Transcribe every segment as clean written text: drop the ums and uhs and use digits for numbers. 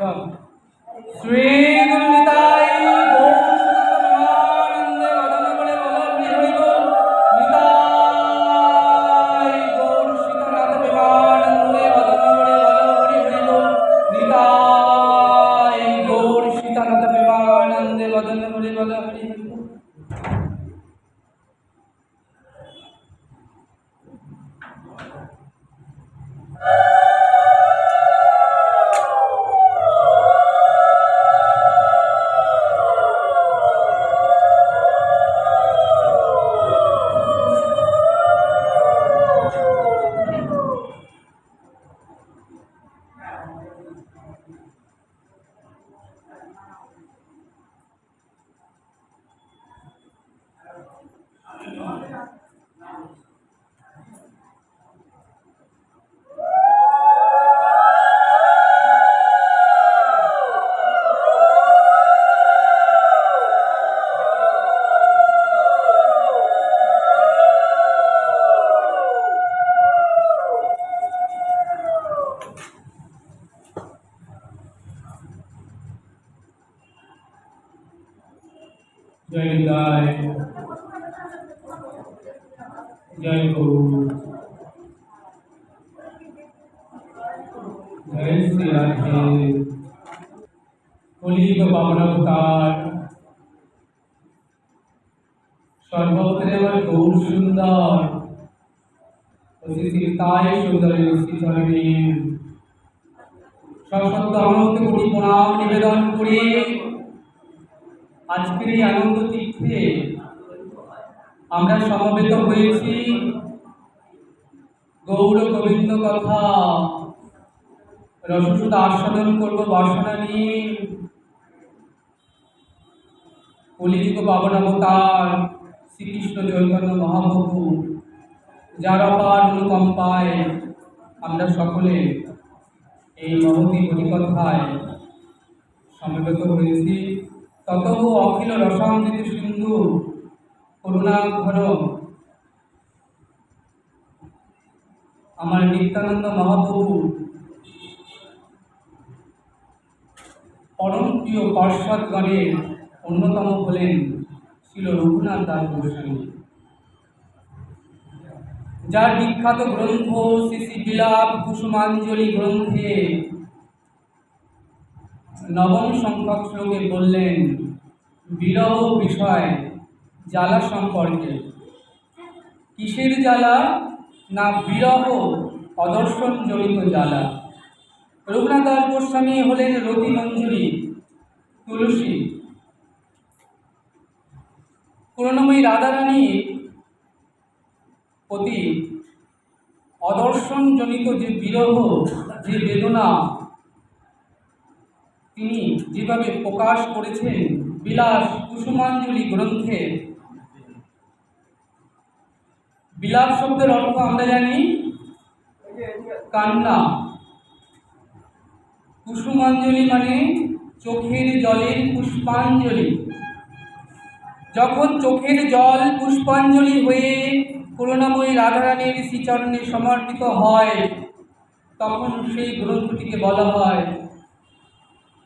শ্রী গুরু নিতাই গৌর সনাতন প্রেমানন্দে বদন করে বলো হরি বল। নিতাই গৌর সীতানাথ প্রেমানন্দে বদন করে বলো হরি বল। নিতাই গৌর সীতানাথ প্রেমানন্দে বদন করে বলো হরি বল। जय निताय जय गुरु जय श्री राधे। कलियुग पावनावतार सर्वोत्तम गौर सुंदर सीताय सुंदर श्रीचरणे सशब्द अनंत कोटि प्रणाम निवेदन करे আজকের এই আনন্দ তীর্থে আমরা সমবেত হয়েছি গৌর গোবিন্দ কথা রসসুধা আস্বাদন করব বাসনা নিয়ে। কলিযুগ পাবনাবতার শ্রীকৃষ্ণ চৈতন্য মহাপ্রভু যার অপার অনুকম্পায় আমরা সকলে এই মহতী হরিকথায় সমবেত হয়েছি। ততহু অখিল রসামৃত সিন্ধু করুণাঘন আমার নিত্যানন্দ মহাপ্রভু পরম প্রিয় পার্শ্বদগণের অন্যতম হলেন শ্রীল রঘুনাথ দাস গোস্বামী, যার বিখ্যাত গ্রন্থ শ্রী শ্রী বিলাপ কুসুমাঞ্জলি গ্রন্থে নবম সংখ্যক শ্লোকে বললেন বিরহ বিষয় জ্বালা সম্পর্কে। কিসের জ্বালা? না বিরহ অদর্শন জড়িত জ্বালা। রঘুনাথ দাস গোস্বামী হলেন রতি মঞ্জুরি তুলসী। করুণাময়ী রাধারানীর প্রতি অদর্শন জনিত যে বিরহ, যে বেদনা তিনি যেভাবে প্রকাশ করেছেন বিলাস কুসুমাঞ্জলি গ্রন্থে। বিলাপ শব্দের অর্থ আমরা জানি কান্না, কুসুমাঞ্জলি মানে চোখের জলের পুষ্পাঞ্জলি। যখন চোখের জল পুষ্পাঞ্জলি হয়ে করুণাময়ী রাধারানীর শ্রীচরণে সমর্পিত হয় তখন সেই গ্রন্থটিকে বলা হয়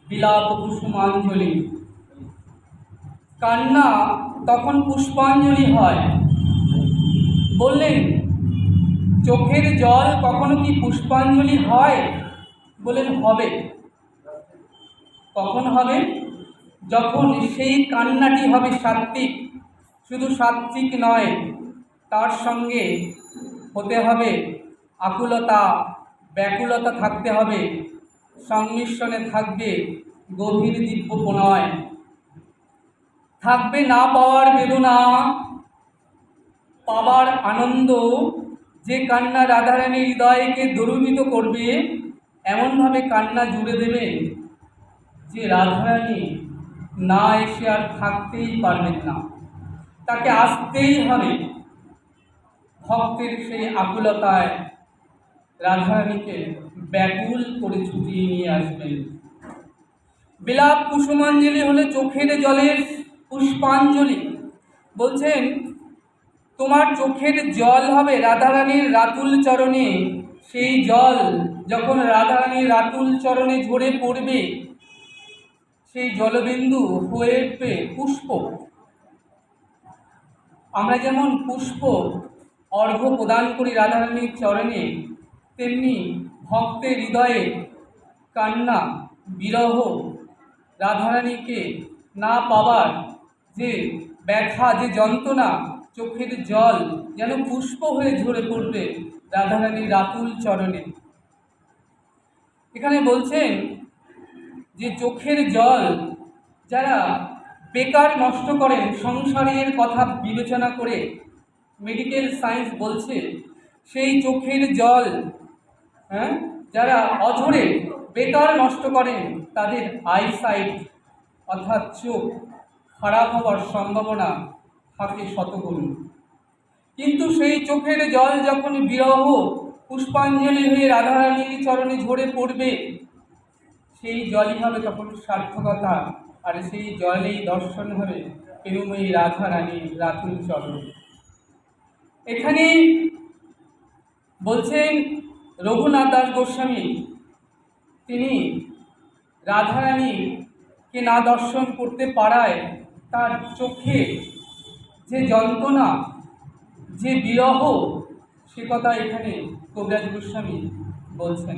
বিলাপ কুসুমাঞ্জলি। কান্না তখন পুষ্পাঞ্জলি হয়। বললেন চোখের জল কখনো কি পুষ্পাঞ্জলি হয়? বলেন হবে। কখন হবে? যখন সেই কান্নাটি হবে সাত্বিক। শুধু সাত্বিক নয়, তার সঙ্গে হতে হবে আকুলতা, ব্যাকুলতা থাকতে হবে, সংমিশ্রণে থাকবে গভীর দিব্য প্রণয়, থাকবে না পাওয়ার বেদনা, পাওয়ার আনন্দ। যে কান্না রাধারানীর হৃদয়কে দ্রবীভূত করবে, এমনভাবে কান্না জুড়ে দেবে যে রাধারানী না এসে আর থাকতেই পারবেন না, তাকে আসতেই হবে। ভক্তের সেই আকুলতায় রাধারানীকে ব্যাকুল করে ছুটিয়ে নিয়ে আসবেন। বিলাপ কুসুমাঞ্জলি হলে চোখের জলের পুষ্পাঞ্জলি। বলছেন তোমার চোখের জল হবে রাধারানীর রাতুল চরণে, সেই জল যখন রাধারানীর রাতুল চরণে ঝরে পড়বে, সেই জলবিন্দু হয়ে উঠবে পুষ্প। আমরা যেমন পুষ্প অর্ঘ্য প্রদান করি রাধারানীর চরণে, তেমনি ভক্তের হৃদয়ে কান্না, বিরহ, রাধারানীকে না পাওয়ার যে ব্যথা, যে যন্ত্রণা, চোখের জল যেন পুষ্প হয়ে ঝরে পড়বে রাধারানীর রাতুল চরণে। এখানে বলছেন যে চোখের জল যারা বেকার নষ্ট করেন সংসারের কথা বিবেচনা করে, মেডিকেল সায়েন্স বলছে সেই চোখের জল যারা অঝরে বেকার নষ্ট করেন তাদের আইসাইট অর্থাৎ চোখ খারাপ হওয়ার সম্ভাবনা থাকে শতগুণ। কিন্তু সেই চোখের জল যখন বিরহ পুষ্পাঞ্জলি হয়ে রাধারানীর চরণে ঝরে পড়বে, সেই জলই হবে তখন সার্থকতা, আর সেই জলেই দর্শন হবে প্রেমময়ী রাধারানীর রাতুল চরণ। এখানে বলছেন রঘুনাথ দাস গোস্বামী, তিনি রাধারানীকে না দর্শন করতে পারায় তার চোখে যে যন্ত্রণা, যে বিরহ, সে কথা এখানে কবিরাজ গোস্বামী বলছেন।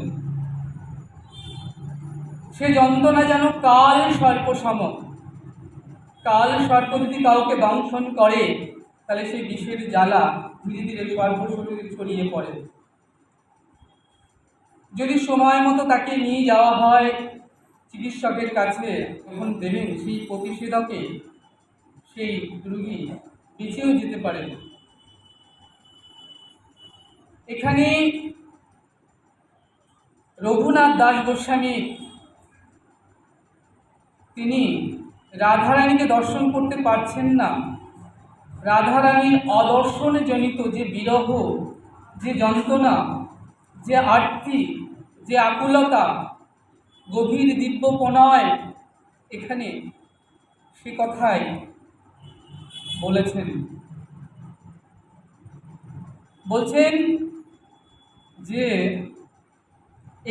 সে যন্ত্রণা যেন কাল সর্প সম। কাল সর্প যদি কাউকে দংশন করে তাহলে সেই বিষের জ্বালা ধীরে ধীরে সর্বশরীরে ছড়িয়ে পড়ে। যদি সময় মতো তাকে নিয়ে যাওয়া হয় চিকিৎসকের কাছে, তখন দেবেন সেই প্রতিষেধকে সেই রোগী বেঁচেও যেতে পারে। এখানে রঘুনাথ দাস গোস্বামী তিনি রাধারানীকে দর্শন করতে পারছেন না। রাধারানীর অদর্শনে জনিত যে বিরহ, যে যন্ত্রণা, যে আরতি, যে আকুলতা, গভীর দিব্য প্রণয়, এখানে সে কথাই বলেছেন। বলছেন যে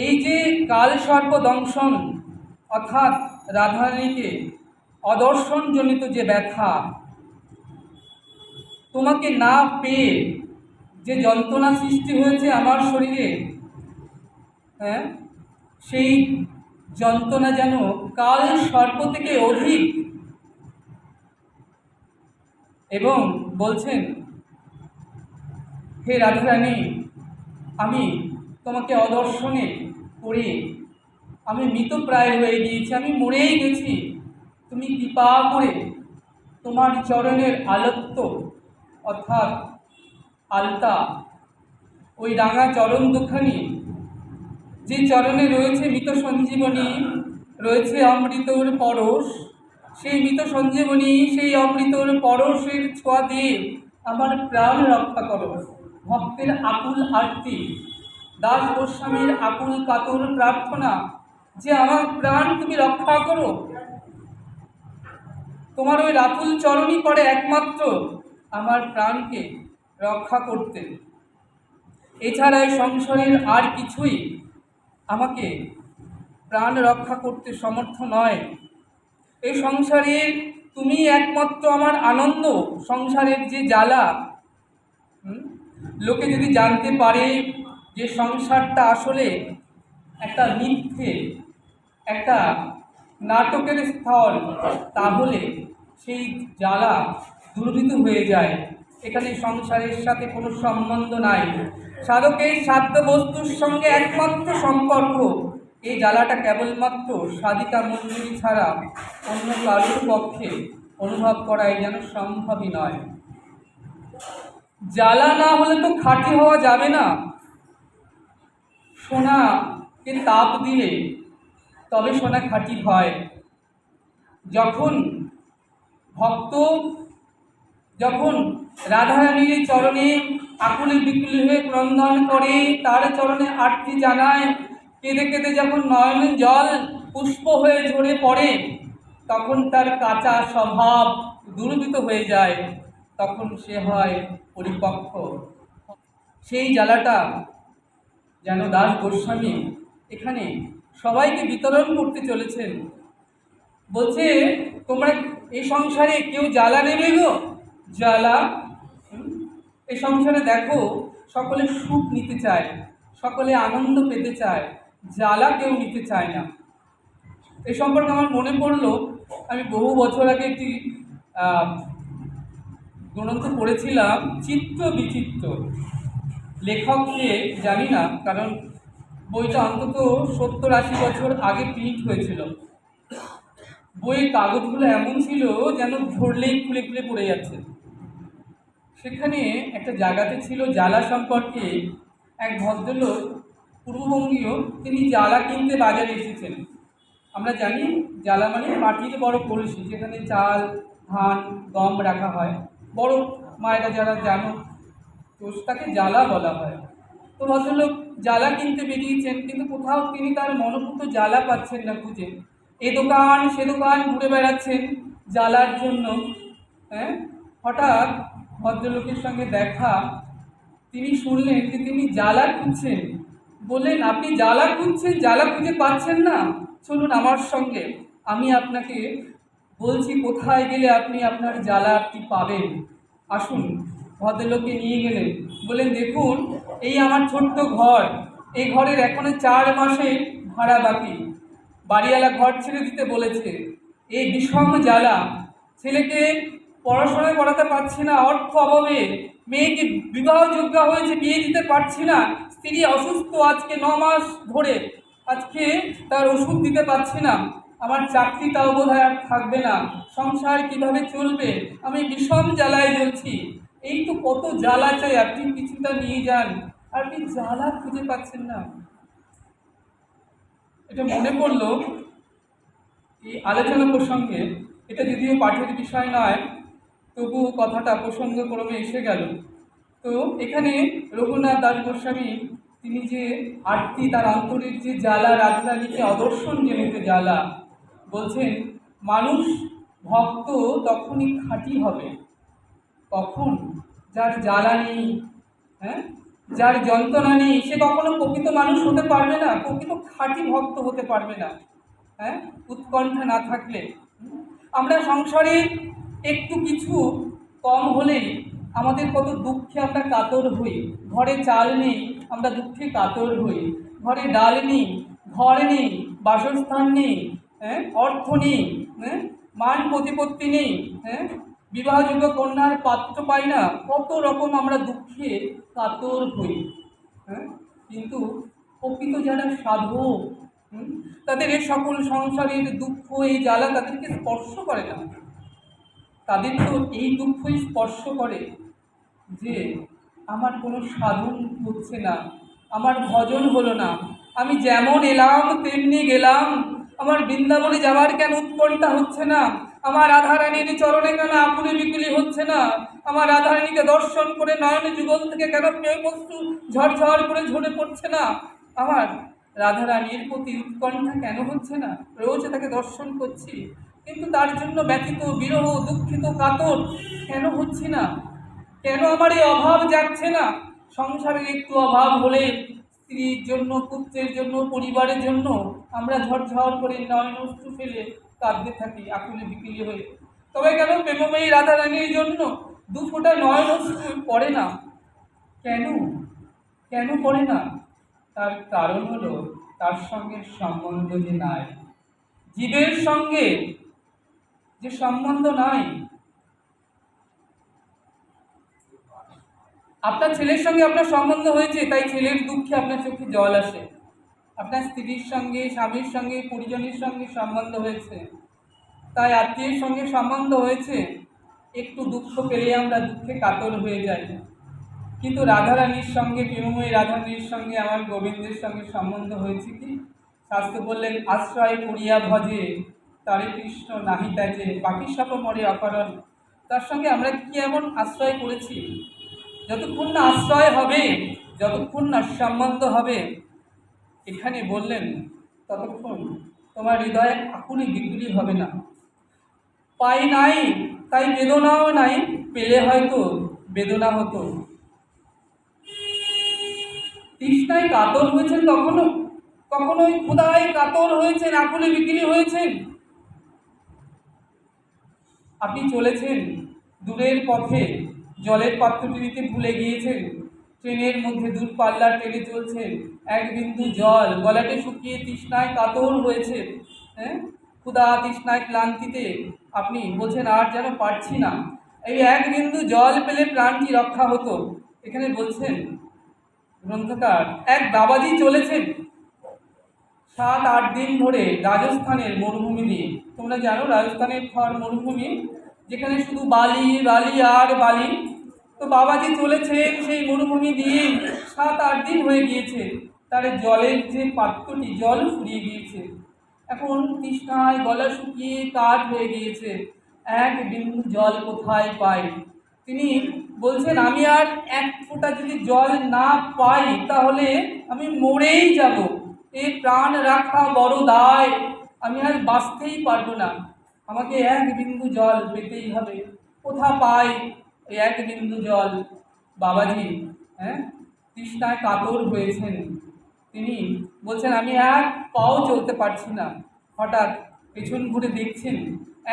এই যে কালসর্প দংশন অর্থাৎ রাধারানীকে অদর্শনজনিত যে ব্যথা, তোমাকে না পেয়ে যে যন্ত্রণা সৃষ্টি হয়েছে আমার শরীরে, সেই যন্ত্রণা যেন কাল সর্প থেকে অধিক। এবং বলছেন, হে রাধারানী, আমি তোমাকে অদর্শনে পড়ে আমি মৃতপ্রায় হয়ে গিয়েছি, আমি মরেই গেছি। তুমি কৃপা করে তোমার চরণের আলত্য অর্থাৎ আলতা, ওই রাঙা চরণ দুখানি, যে চরণে রয়েছে মৃত সঞ্জীবনী, রয়েছে অমৃতর পরশ, সেই মৃত সঞ্জীবনী, সেই অমৃতর পরশের ছোঁয়া দিয়ে আমার প্রাণ রক্ষা করো। ভক্তের আকুল আরতি, দাস গোস্বামীর আকুল কাতর প্রার্থনা যে আমার প্রাণ তুমি রক্ষা করো। তোমার ওই রাতুল চরণই করে একমাত্র আমার প্রাণকে রক্ষা করতে। এছাড়া এই সংসারের আর কিছুই আমাকে প্রাণ রক্ষা করতে সমর্থ নয়। এই সংসারে তুমি একমাত্র আমার আনন্দ। সংসারের যে জ্বালা, লোকে যদি জানতে পারে যে সংসারটা আসলে একটা মিথ্যে, একটা নাটকের স্থল, তাহলে সেই জ্বালা দুর্বৃত হয়ে যায়। এখানে সংসারের সাথে কোনো সম্বন্ধ নাই। সাধকের সাধ্য বস্তুর সঙ্গে একমাত্র সম্পর্ক। এই জ্বালাটা কেবলমাত্র সাধিকা মঞ্জুরি ছাড়া অন্য কারোর পক্ষে অনুভব করাই যেন সম্ভবই নয়। জ্বালা না হলে তো খাঁটি হওয়া যাবে না। সোনাকে তাপ দিলে তবে সোনা খাঁটি হয়। যখন ভক্ত রাধারানীর চরণে আকুলি বিকুলি হয়ে ক্রন্দন করে, তার চরণে আরতি জানায়, কেঁদে কেঁদে যখন নয়ন জল পুষ্প হয়ে ঝরে পড়ে, তখন তার কাঁচা স্বভাব দুর্বৃত হয়ে যায়, তখন সে হয় পরিপক্ক। সেই জ্বালাটা যেন দাস গোস্বামী এখানে সবাইকে বিতরণ করতে চলেছেন। বলছে, তোমরা এই সংসারে কেউ জ্বালা নেবে গো? জ্বালা? এই সংসারে দেখো, সকলে সুখ নিতে চায়, সকলে আনন্দ পেতে চায়, জ্বালা কেউ নিতে চায় না। এই সম্পর্কে আমার মনে পড়লো, আমি বহু বছর আগে একটি গ্রন্থ পড়েছিলাম, চিত্ত বিচিত্র। লেখককে জানি না, কারণ বইটা অন্তত 70-80 বছর আগে প্রিন্ট হয়েছিল। বইয়ের কাগজগুলো এমন ছিল যেন ধরলেই খুলে খুলে পড়ে যাচ্ছে। সেখানে একটা জায়গাতে ছিল জ্বালা সম্পর্কে এক ভদ্রলোক, পূর্ববঙ্গীয়, তিনি জ্বালা কিনতে বাজারে এসেছেন। আমরা জানি জ্বালা মানে মাটির বড় কলসি, যেখানে চাল, ধান, গম রাখা হয়। বড় মায়েরা যারা জানো, তো তাকে জ্বালা বলা হয়। তো ভদ্রলোক জ্বালা কিনতে বেরিয়েছেন, কিন্তু কোথাও তিনি তার মনোভূত জ্বালা পাচ্ছেন না খুঁজে। এ দোকান সে দোকান ঘুরে বেড়াচ্ছেন জ্বালার জন্য। হঠাৎ ভদ্রলোকের সঙ্গে দেখা, তিনি শুনলেন যে তিনি জ্বালা খুঁজছেন। বললেন, আপনি জ্বালা খুঁজছেন, জ্বালা খুঁজে পাচ্ছেন না, চলুন আমার সঙ্গে, আমি আপনাকে বলছি কোথায় গেলে আপনি আপনার জ্বালাটি পাবেন, আসুন। ভদ্রলোককে নিয়ে গেলেন, বললেন, দেখুন এই আমার ছোট্ট ঘর, এই ঘরের এখনো 4 মাসে ভাড়া বাকি, বাড়িওয়ালা ঘর ছেড়ে দিতে বলেছে। এই বিষম জ্বালা, ছেলেকে পড়াশোনা করাতে পারছি না অর্থ অভাবে, মেয়েকে বিবাহযোগ্য হয়েছে বিয়ে দিতে পারছি না, স্ত্রী অসুস্থ আজকে 9 মাস ধরে, আজকে তার ওষুধ দিতে পারছি না, আমার চাকরিটাও বোধহয় আর থাকবে না, সংসার কিভাবে চলবে, আমি বিষম জ্বালায় জ্বলছি। এই তো কত জ্বালা চাই, আপনি কিছুটা নিয়ে যান। আপনি জ্বালা খুঁজে পাচ্ছেন না। এটা মনে পড়লো এই আলোচনা প্রসঙ্গে। এটা যদিও পাঠের বিষয় নয়, তবু কথাটা প্রসঙ্গক্রমে এসে গেল। তো এখানে রঘুনাথ দাস গোস্বামী, তিনি যে আরতি, তার অন্তরের যে জ্বালা, রাধারানীকে অদর্শন জেনেছে জ্বালা, বলছেন মানুষ ভক্ত তখনই খাঁটি হবে, কখন যার জ্বালা নেই, যার যন্ত্রণা নেই, সে কখনো প্রকৃত মানুষ হতে পারবে না, প্রকৃত খাঁটি ভক্ত হতে পারবে না। উৎকণ্ঠা না থাকলে। আমরা সংসারে একটু কিছু কম হলেই আমাদের কত দুঃখে আমরা কাতর হই। ঘরে চাল নেই, আমরা দুঃখে কাতর হই। ঘরে ডাল নেই, ঘর নেই, বাসস্থান নেই, অর্থ নেই, মান প্রতিপত্তি নেই, বিবাহযোগ্য কন্যার পাত্র পাই না, কত রকম আমরা দুঃখে কাতর হই। কিন্তু প্রকৃত যারা সাধক, তাদের এই সকল সংসারের দুঃখ, এই জ্বালা তাদেরকে স্পর্শ করে না। তাদের তো এই দুঃখই স্পর্শ করে যে আমার কোনো সাধন হচ্ছে না, আমার ভজন হলো না, আমি যেমন এলাম তেমনি গেলাম, আমার বৃন্দাবনে যাওয়ার কেন উৎকণ্ঠা হচ্ছে না, আমার রাধারানীর চরণে কেন আকুলি বিকুলি হচ্ছে না, আমার রাধারানীকে দর্শন করে নয়ন যুগল থেকে কেন প্রেমবস্তু ঝরঝর করে ঝরে পড়ছে না, আমার রাধারানীর প্রতি উৎকণ্ঠা কেন হচ্ছে না, রোজ তাকে দর্শন করছি, কিন্তু তার জন্য ব্যথিত, বিরহ, দুঃখিত, কাতর কেন হচ্ছি না, কেন আমার এই অভাব যাচ্ছে না। সংসারের একটু অভাব হলে স্ত্রীর জন্য, পুত্রের জন্য, পরিবারের জন্য আমরা ঝরঝর করে নয়নশ্রু ফেলে কাঁদতে থাকি আকুলি বিকুলি হয়ে। তবে কেন প্রেমময়ী রাধারানীর জন্য 2 ফোঁটা নয়নশ্রু পড়ে না? কেন কেন পড়ে না? তার কারণ হলো তার সঙ্গে সম্বন্ধ যে নাই, জীবের সঙ্গে যে সম্বন্ধ নাই। আপনার ছেলের সঙ্গে আপনার সম্বন্ধ হয়েছে, তাই ছেলের দুঃখে আপনার চোখে জল আসে। আপনার স্ত্রীর সঙ্গে, স্বামীর সঙ্গে, পরিজনের সঙ্গে সম্বন্ধ হয়েছে, তাই আত্মীয়ের সঙ্গে সম্বন্ধ হয়েছে, একটু দুঃখ পেলে আমরা দুঃখে কাতর হয়ে যাই। কিন্তু রাধারানীর সঙ্গে, প্রেমময়ী রাধারানীর সঙ্গে আমার গোবিন্দের সঙ্গে সম্বন্ধ হয়েছে কি? শাস্ত্র বললেন, আশ্রয় করিয়া ভজে তারে কৃষ্ণ নাহি ত্যাজে, বাকি সব মরে অকারণ। তার সঙ্গে আমরা কি এমন আশ্রয় করেছি? যতক্ষণ না আশ্রয় হবে, যতক্ষণ না সম্বন্ধ হবে, এখানে বললেন, ততক্ষণ তোমার হৃদয়ে আকুলি বিকুলি হবে না। পাই নাই তাই বেদনাও নাই, পেলে হয়তো বেদনা হতো। তৃষ্ণায় কাতর হয়েছেন কখনো? কখনো ওই ক্ষুধায় কাতর হয়েছেন, আকুলে বিকিলি হয়েছেন? আপনি চলেছেন দূরের পথে, জলের পাত্রটি নিতে ভুলে গিয়েছেন, ট্রেনের মধ্যে দূরপাল্লার ট্রেনে চলছেন, এক বিন্দু জল গলাটে শুকিয়ে তৃষ্ণায় কাতর হয়েছে, হ্যাঁ, ক্ষুধা তৃষ্ণায় ক্লান্তিতে আপনি বলছেন আর যেন পারছি না, এই এক বিন্দু জল পেলে প্রাণটি রক্ষা হতো। এখানে বলছেন গ্রন্থকার, এক বাবাজি চলেছেন 7-8 দিন ধরে রাজস্থানের মরুভূমি দিয়ে। তোমরা জানো রাজস্থানের থর মরুভূমি, যেখানে শুধু বালি বালি আর বালি। তো বাবাজি চলেছেন সেই মরুভূমি দিয়ে, 7-8 দিন হয়ে গিয়েছে, তার জলের যে পাত্রটি জল ফুরিয়ে গিয়েছে, এখন তৃষ্ণায় গলা শুকিয়ে কাঠ হয়ে গিয়েছে, এক বিন্দু জল কোথায় পাই? তিনি বলছেন আমি আর এক ফোঁটা যদি জল না পাই তাহলে আমি মরেই যাব, এই প্রাণ রাখা বড় দায়, আমি আর বাঁচতেই পারবো না, আমাকে এক বিন্দু জল পেতেই হবে। কোথা পাই এই এক বিন্দু জল? বাবাজি, হ্যাঁ, তৃষ্ণায় কাতর হয়েছেন, তিনি বলছেন আমি এক পাও চলতে পারছি না। হঠাৎ পেছন ঘুরে দেখছেন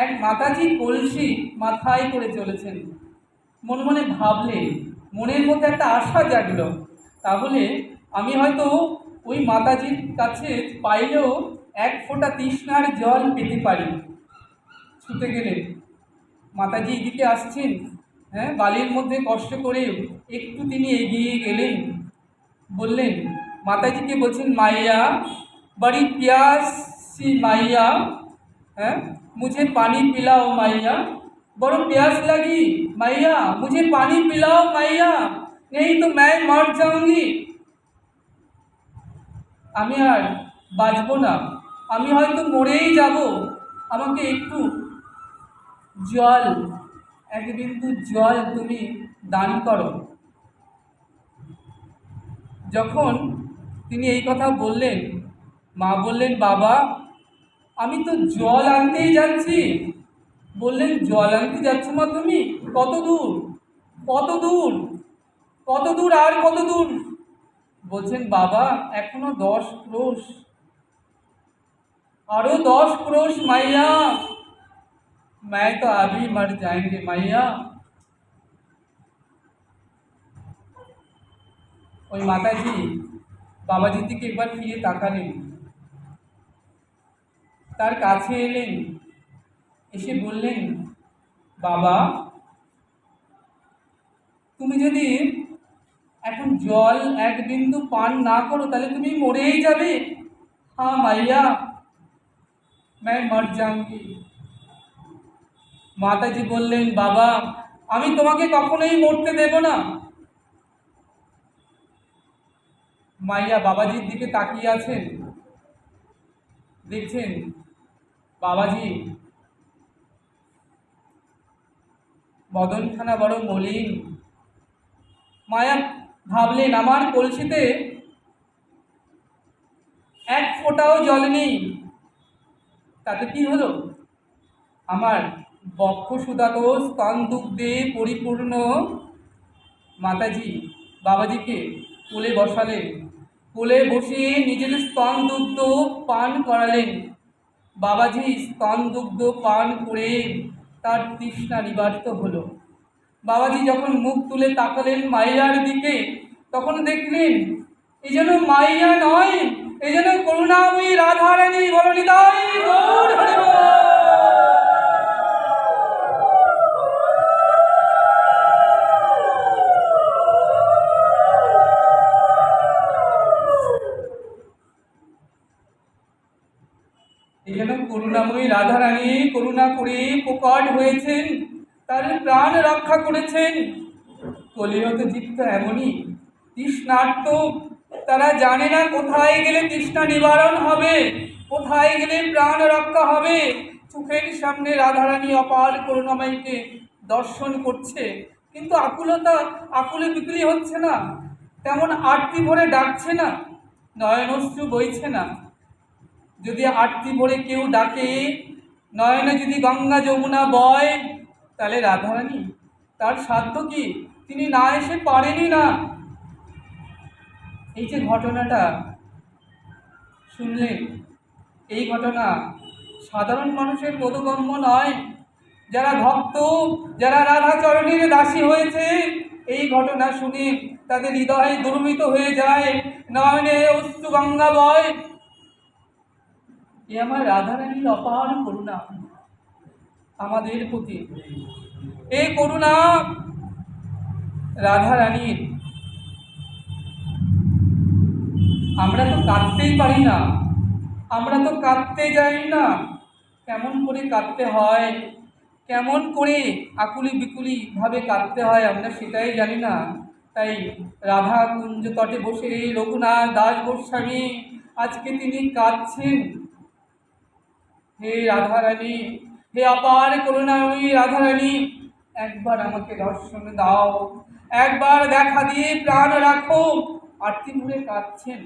এক মাতাজি কলসি মাথায় করে চলেছেন। মনে মনে ভাবলেন, মনের মধ্যে একটা আশা জাগলো, তাহলে আমি হয়তো ওই মাতাজির কাছে পাইলেও এক ফোঁটা তৃষ্ণার জল পেতে পারি। ছুটে গেলেন, মাতাজি এদিকে আসছেন, হ্যাঁ, বালির মধ্যে কষ্ট করে একটু তিনি এগিয়ে গেলেন, বললেন মাতাজিকে, বলছেন মাইয়া, बड़ी प्यास सी माइया, हैं, मुझे पानी पिलाओ माइया, बड़ो प्यास लगी माइया, मुझे पानी पिलाओ माइया, नहीं तो मैं मर जाऊंगी, আমি আর বাঁচবো না, আমি হয়তো মরেই যাব, আমাকে একটু জল, এক বিন্দু জল তুমি দান করো। যখন তিনি এই কথা বললেন, মা বললেন বাবা আমি তো জল আনতেই যাচ্ছি। বললেন জল আনতে যাচ্ছ মা তুমি? কত দূর, কত দূর, কত দূর আর কত দূর? বলছেন বাবা এখনো 10 ক্রোশ, আরো 10 ক্রোশ মাইয়া, मैं तो अभी मर जाएंगे माइया। ওই মাতাজি বাবাজির দিকে একবার ফিরে তাকালেন, তার কাছে এলেন, এসে বললেন বাবা তুমি যদি এখন জল এক বিন্দু পান না করো তাহলে তুমি মরেই যাবে। হ্যাঁ মাইয়া, मैं मर जाऊंगी। মাতাজি বললেন বাবা আমি তোমাকে কখনোই মরতে দেব না। মাইয়া বাবাজির দিকে তাকিয়ে আছেন, দেখছেন বাবাজি বদনখানা বড় মলিন। মায়া ভাবলেন আমার কলসিতে এক ফোঁটাও জল নেই, তাতে কি হলো, আমার বক্ষ সুদাত স্তন দুগ্ধে পরিপূর্ণ। মাতাজি বাবাজিকে কোলে বসালেন, কোলে বসিয়ে নিজের স্তন দুগ্ধ পান করালেন। বাবাজি স্তন দুগ্ধ পান করে তার তৃষ্ণা নিবারিত হলো। বাবাজি যখন মুখ তুলে তাকালেন মাইয়ার দিকে, তখন দেখলেন এই যেন মাইয়া নয়, এই যেন করুণাময়ী রাধারানী। বলো নিতাই গৌর হরি বল। এই যেন করুণাময়ী রাধারানী করুণা করে প্রকট হয়েছেন, তার প্রাণ রক্ষা করেছেন। কলিরত জীব তো এমনই তৃষ্ণার্ত, তারা জানে না কোথায় গেলে তৃষ্ণা নিবারণ হবে, কোথায় গেলে প্রাণ রক্ষা হবে। চোখের সামনে রাধারানী অপার করুণাময়ীকে দর্শন করছে, কিন্তু আকুলে বিকলি হচ্ছে না, তেমন আরতি ভরে ডাকছে না, নয়নশ্রু বইছে না। যদি আরতি ভরে কেউ ডাকে, নয়নে যদি গঙ্গা যমুনা বয়, তাহলে রাধারানী তার সাধ্য কি, তিনি না এসে পারেনি না। এই যে ঘটনাটা শুনলেন, এই ঘটনা সাধারণ মানুষের বোধগম্য নয়। যারা ভক্ত, যারা রাধাচরণের দাসী হয়েছে, এই ঘটনা শুনে তাদের হৃদয় দুর্মিত হয়ে যায়, নয়নে অশ্রু গঙ্গা বয়। এ আমার রাধারানীর অপার করুণা আমাদের প্রতি। এই করুণা রাধারানীর, আমরা তো কাঁদতেই পারি না, আমরা তো কাঁদতে যাই না। কেমন করে কাঁদতে হয়, কেমন করে আকুলি বিকুলি ভাবে কাঁদতে হয় আমরা সেটাই জানি না। তাই রাধা কুঞ্জ তটে বসে রঘুনাথ দাস গোস্বামী আজকে তিনি কাঁদছেন। হে রাধারানী, হে অপার করুণাময়ী রাধারানী, একবার আমাকে দর্শন দাও, একবার দেখা দিয়ে প্রাণ রাখো। আরতি ভরে কাঁদছেন।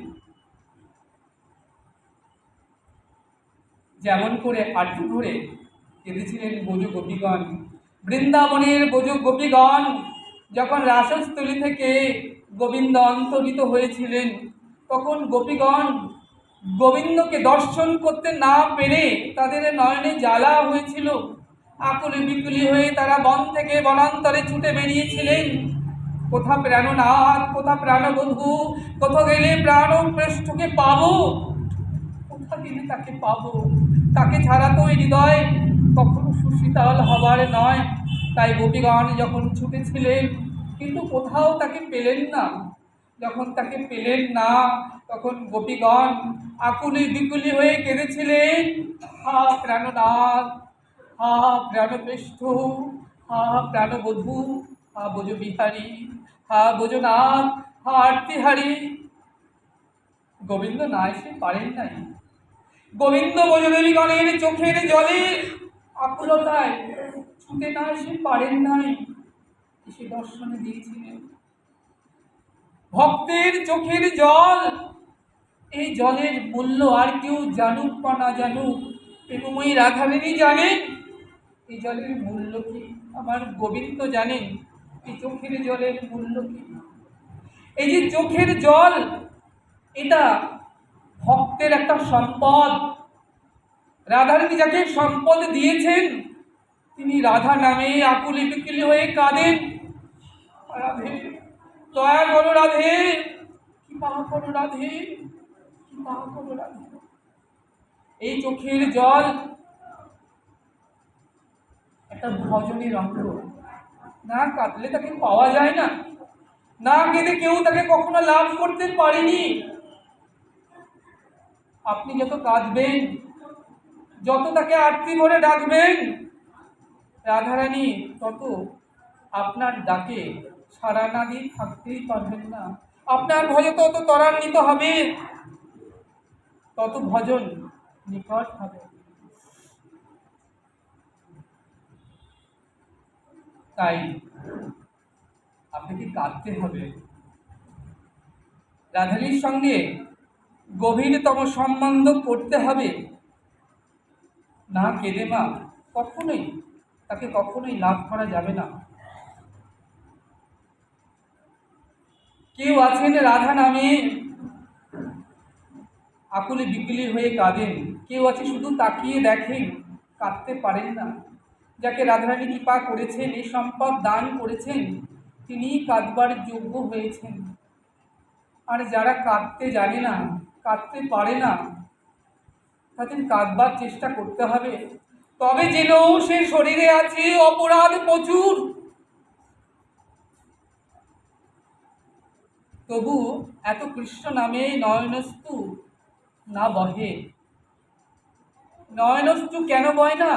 যেমন করে আরতি ভরে কেঁদেছিলেন ব্রজ গোপীগণ। বৃন্দাবনের ব্রজ গোপীগণ যখন রাসস্থলী থেকে গোবিন্দ অন্তর্হিত হয়েছিলেন, তখন গোপীগণ গোবিন্দকে দর্শন করতে না পেরে তাদের নয়নে জ্বালা হয়েছিল। আকুলি বিকুলি হয়ে তারা বন থেকে বনান্তরে ছুটে বেরিয়েছিলেন। কোথা প্রাণনাথ, কোথা প্রাণবধূ, কোথা গেলে প্রাণ পৃষ্ঠকে পাবো, কোথা গেলে তাকে পাবো। তাকে ছাড়া তো হৃদয় কখনো সুশীতল হবার নয়। তাই গোপীগণ যখন ছুটেছিলেন, কিন্তু কোথাও তাকে পেলেন না। যখন তাকে পেলেন না, তখন গোপীগণ আকুলি বিকুলি হয়ে কেঁদেছিলেন, হা প্রাণনাথ, হা প্রাণপৃষ্ঠ, হা প্রাণবধূ, হা ব্রজবিহারী, হা ব্রজনাথ, হা আরতিহারী। গোবিন্দ না এসে পারেন নাই। গোবিন্দ ব্রজদেবীগণের চোখের জলে আকুলতায় ছুটে না এসে পারেন নাই, এসে দর্শনে দিয়েছিলেন। ভক্তের চোখের জল, এই জলের মূল্য আর কেউ জানুক বা না জানুক, প্রেমময়ী রাধারানী জানেন এই জলের মূল্য কি। আমার গোবিন্দ জানেন এই চোখের জলের মূল্য কি। এই যে চোখের জল, এটা ভক্তের একটা সম্পদ। রাধারানী যাকে সম্পদ দিয়েছেন, তিনি রাধা নামে আকুলি বিকুলি হয়ে কাঁদেন, রাধে দয়া করো, রাধে কৃপা করো, রাধে কৃপা করো, রাধে। এই চোখের জল একটা ভজনের অঙ্গ। না কাঁদলে তাকে পাওয়া যায় না, না কেঁদে কেউ তাকে কখনো লাভ করতে পারেনি। আপনি যত কাঁদবেন, যত তাকে আরতি ভরে ডাকবেন, রাধারানী তত আপনার ডাকে সাড়া না দিয়ে থাকতেই পারবেন না। আপনার ভজন তত ত্বরান্বিত হবে, তত ভজন নিকট হবে। তাই আপনাকে কাঁদতে হবে, রাধারানীর সঙ্গে গভীরতম সম্বন্ধ করতে হবে। না কেঁদে মা কখনোই তাকে কখনোই লাভ করা যাবে না। কেউ আছেন রাধা নামে আকুলি বিকুলি হয়ে কাঁদেন, কেউ আছে শুধু তাকিয়ে দেখেন, কাঁদতে পারেন না। যাকে রাধারানী কৃপা করেছেন, এই সম্পদ দান করেছেন, তিনি কাঁদবার যোগ্য হয়েছেন। আর যারা কাঁদতে জানে না, কাঁদতে পারে না, তাদের কাঁদবার চেষ্টা করতে হবে। তবে যেন সে শরীরে আছে অপরাধ প্রচুর, তবু এত কৃষ্ণ নামে নয়নস্তু না বহে। নয়নস্তু কেন বয় না?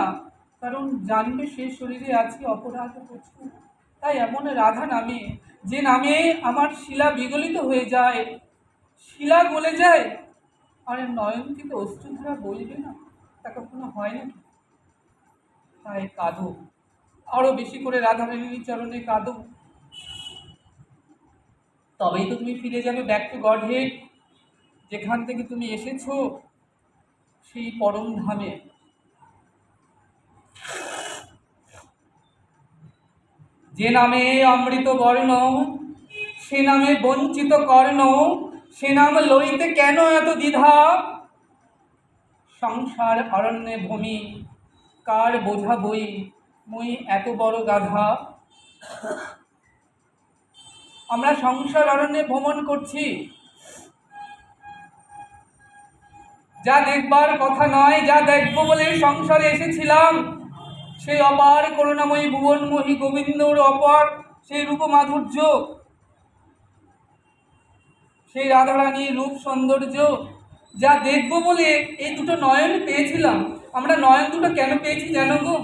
কারণ জানবে সে শরীরে আছে অপরাধ প্রচুর। তাই এমন রাধা নামে, যে নামে আমার শিলা বিগলিত হয়ে যায়, শিলা গলে যায়, আর নয়ন থেকে অশ্রুধারা বইবে না, তা কখনো হয় না। তাই কাঁদো, আরো বেশি করে রাধারানীর চরণে কাঁদো। তবেই তো তুমি ফিরে যাবে ব্যাক টু গড হেড, যেখান থেকে তুমি এসেছো, সেই পরম ধামে। যে নামে অমৃত বর্ণ, সে নামে বঞ্চিত কর্ণ, সে নাম লইতে কেন এত দ্বিধা? সংসার অরণ্যে ভূমি, কার বোঝা বই, মুই এত বড় গাধা। আমরা সংসার অরণ্যে ভ্রমণ করছি, যা দেখবার কথা নয়, যা দেখব বলে সংসারে এসেছিলাম, সেই অপার করুণাময়ী ভুবনময়ী গোবিন্দর অপার সেই রূপ মাধুর্য, সেই রাধারানীর রূপ সৌন্দর্য, যা দেখব বলে এই দুটো নয়ন পেয়েছিলাম। আমরা নয়ন দুটো কেন পেয়েছি জানো গো?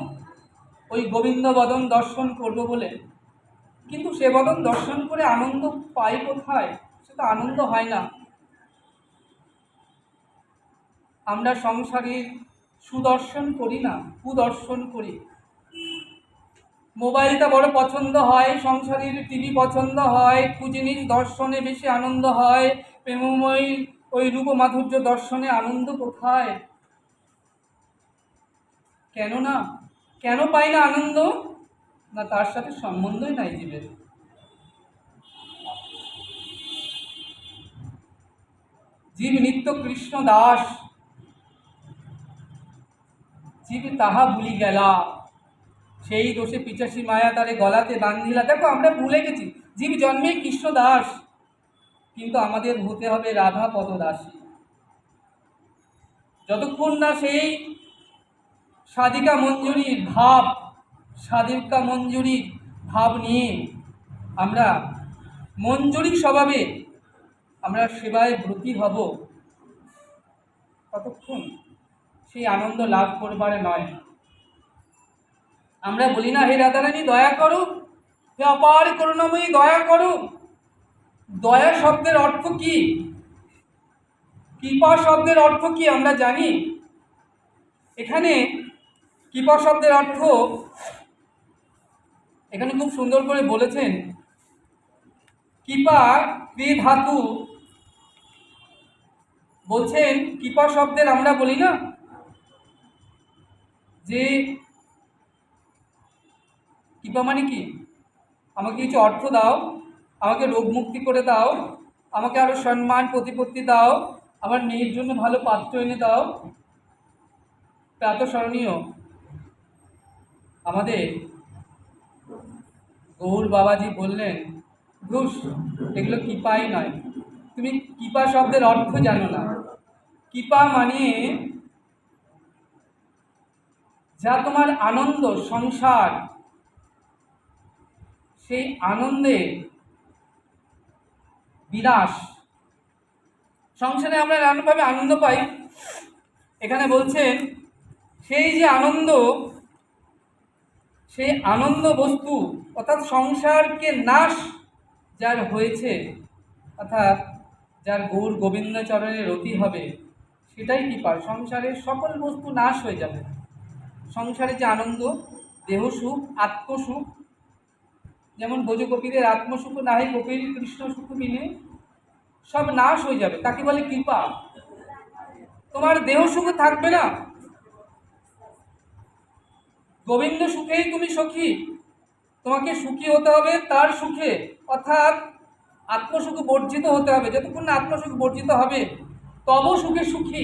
ওই গোবিন্দ বদন দর্শন করব বলে। কিন্তু সে বদন দর্শন করে আনন্দ পাই কোথায়? সেটা আনন্দ হয় না। আমরা সংসারের সুদর্শন করি না, কুদর্শন করি। মোবাইলটা বড় পছন্দ হয়, সংসারের টিভি পছন্দ হয়, কুজিনিস দর্শনে বেশি আনন্দ হয়, প্রেমময়ী ওই রূপ মাধুর্য দর্শনে আনন্দ কোথায়? কেন না? কেন পাই না আনন্দ? না, তার সাথে সম্বন্ধই নাই জীবের। জীব নিত্য কৃষ্ণ দাস, জীব তাহা ভুলি গেলা, সেই দোষে পিচাসী মায়া তারে গলাতে বান্ধিলা। দেখো, আমরা ভুলে গেছি জীব জন্মে কৃষ্ণ দাস, কিন্তু আমাদের হতে হবে রাধা পদদাসী। যতক্ষণ না সেই সাধিকা মঞ্জুরির ভাব, সাধিকা মঞ্জুরির ভাব নিয়ে আমরা মঞ্জুরি স্বভাবে আমরা সেবায় ব্রতী হব, ততক্ষণ সেই আনন্দ লাভ করবার নয়। আমরা বলি না, হে রাধারানী দয়া করো, হে অপার করুণাময়ী দয়া করো। দয়া শব্দের অর্থ কি? কৃপা শব্দের অর্থ কি আমরা জানি? এখানে কৃপা শব্দের অর্থ এখানে খুব সুন্দর করে বলেছেন। কৃপা ক্রি ধাতু, বলছেন কৃপা শব্দের আমরা বলি না যে কৃপা মানে কি? আমাকে কিছু অর্থ দাও, আমাকে রোগ মুক্তি করে দাও, আমাকে আরো সম্মান প্রতিপত্তি দাও, আমার মেয়ের জন্য ভালো পাত্র এনে দাও। প্রাতঃস্মরণীয় আমাদের গৌর বাবাজি বললেন, ঘুষ, এগুলো কৃপাই নয়। তুমি কৃপা শব্দের অর্থ জানো না। কৃপা মানে যা তোমার আনন্দ সংসার, সেই আনন্দে বিনাশ। সংসারে আমরা নানানভাবে আনন্দ পাই। এখানে বলছেন সেই যে আনন্দ, সেই আনন্দ বস্তু অর্থাৎ সংসারকে নাশ যার হয়েছে, অর্থাৎ যার গৌর গোবিন্দচরণে রতি হবে, সেটাই কৃপা। সংসারের সকল বস্তু নাশ হয়ে যাবে। সংসারে যে আনন্দ, দেহ সুখ, আত্মসুখ, যেমন ভোজ কপিদের আত্মসুখ নাহি কপির কৃষ্ণ সুখ বিনে, সব নাশ হয়ে যাবে। তাকে বলে কৃপা। তোমার দেহ সুখ থাকবে না, গোবিন্দ সুখেই তুমি সখী। তোমাকে সুখী হতে হবে তার সুখে, অর্থাৎ আত্মসুখ বর্জিত হতে হবে। যতক্ষণ না আত্মসুখ বর্জিত হবে, তব সুখে সুখী।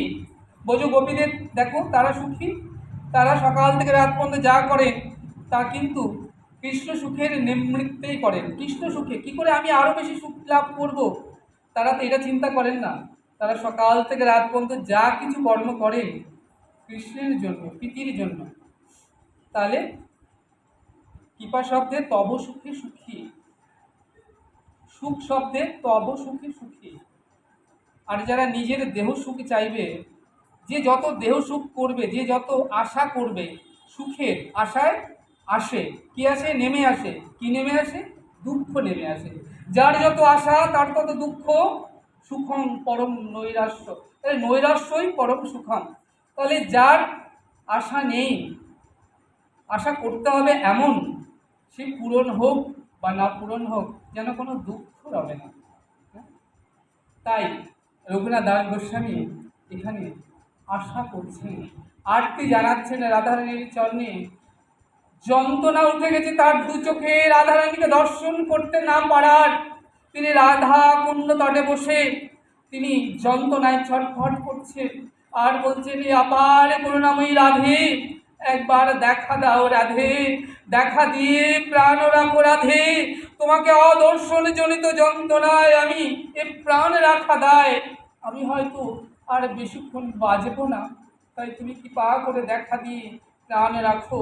বোঝ গোপীদের দেখো, তারা সুখী। তারা সকাল থেকে রাত পর্যন্ত যা করেন তা কিন্তু কৃষ্ণ সুখের নিমিত্তেই করেন। কৃষ্ণ সুখে কী করে আমি আরও বেশি সুখ লাভ করব, তারা তো এটা চিন্তা করেন না। তারা সকাল থেকে রাত পর্যন্ত যা কিছু কর্ম করেন কৃষ্ণের জন্য, প্রীতির জন্য। তাহলে কৃপা শব্দে তব সুখে সুখী, সুখ শব্দে তব সুখে সুখী। আর যারা নিজের দেহ সুখ চাইবে, যে যত দেহ সুখ করবে, যে যত আশা করবে, সুখের আশায় আসে কি আসে? নেমে আসে। কি নেমে আসে? দুঃখ নেমে আসে। যার যত আশা তার তত দুঃখ। সুখম পরম নৈরাশ্য, তাহলে নৈরাশ্যই পরম সুখম। তাহলে যার আশা নেই, আশা করতে হবে এমন, সে পূরণ হোক বা না পূরণ হোক, যেন কোনো দুঃখ হবে না। তাই রঘুনাথ দাস গোস্বামী এখানে আশা করছেন, আরতি জানাচ্ছেন রাধারানীর চরণে। যন্ত্রণা উঠে গেছে তার দু চোখে রাধারানীকে দর্শন করতে না পারার। তিনি রাধা কুণ্ড তটে বসে তিনি যন্ত্রণায় ছটফট করছেন আর বলছেন, এ আপার করুণাময়ী রাধে, একবার দেখা দাও রাধে, দেখা দিয়ে প্রাণ রাখো রাধে, তোমাকে অদর্শন জনিত যন্ত্রণায় আমি এ প্রাণ রাখা দায়, আমি হয়তো আর বেশিক্ষণ বাঁচব না, তাই তুমি কৃপা করে দেখা দিয়ে প্রাণ রাখো।